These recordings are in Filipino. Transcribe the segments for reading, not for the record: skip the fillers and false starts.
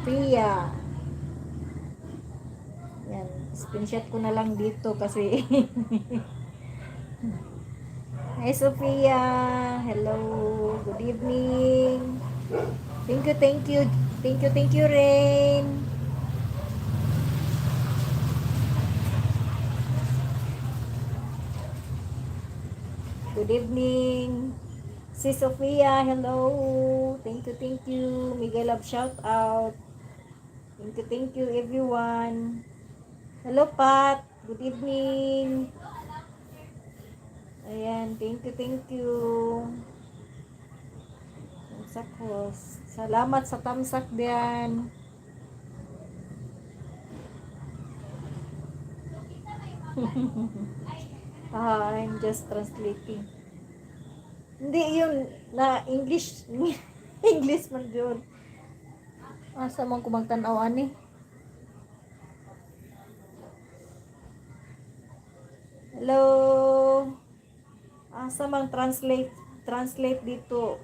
Sophia. Yan, screenshot ko na lang dito kasi Hi Sophia. Hello. Good evening. Thank you, thank you. Thank you, thank you, Rain. Good evening. Si Sophia, hello. Thank you, thank you. Miguel Love shout out. Thank you everyone. Hello Pat. Good evening. Ayan, thank you. Tamsak ko. Salamat sa tamsak diyan. I'm just translating. Hindi yun na English. English man yun. Asa man ko magtanaw ani? Hello. Asa man translate dito.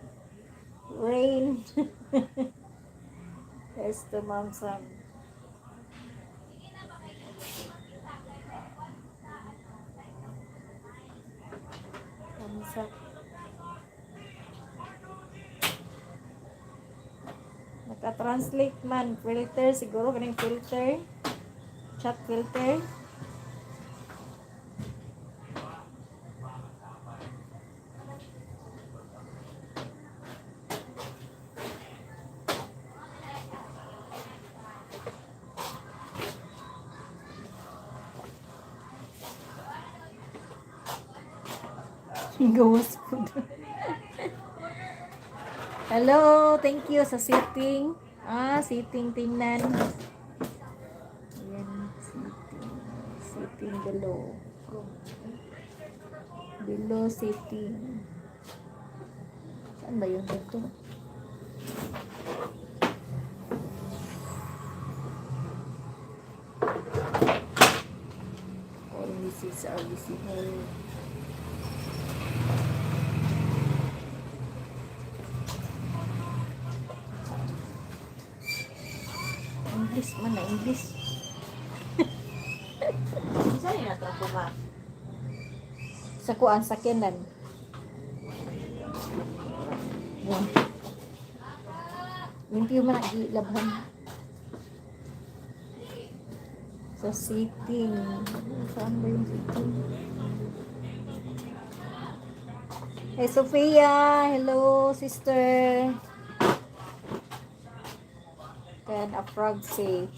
Rain. There's the mom Sam. Tamsak. Naka-translate man. Filter. Siguro kaning filter. Chat filter. Gawas po. Hello, thank you sa sitting. Sitting tingnan. Ayan, sitting. Sitting below. Below sitting. Saan ba yun dito? All this is our visible. English man na English. Saan yung natrapo ba? Sa kuan sakyanan. Yan. Hindi man nagilabhan. Sa sitting. Saan ba yung sitting? Hey Sophia, hello sister. Can a frog say?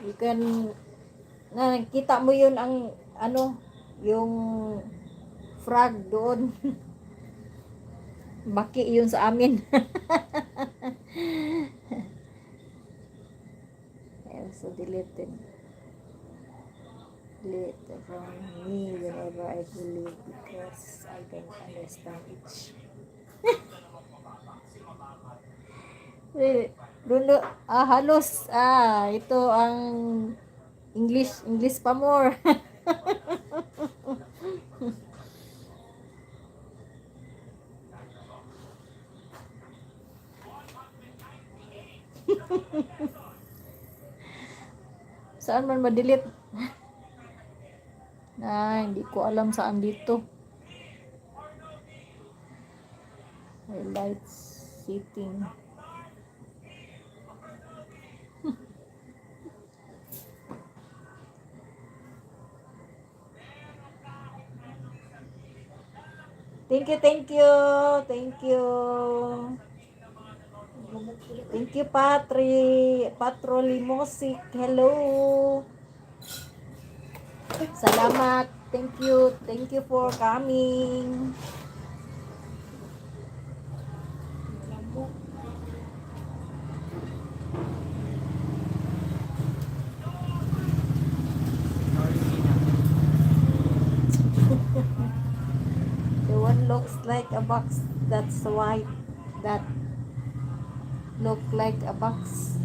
You can nakita mo yun ang ano, yung frog doon. Baki yun sa amin. So deleted. Delete from me whenever I believe because I don't understand it. Dulo, halos, ito ang English pa more. Saan man ma-delete? Hindi ko alam saan dito. Highlights, setting. Thank you. Thank you, Patro Limosik. Hello. Salamat. Thank you for coming. The one looks like a box. That's white. That look like a box.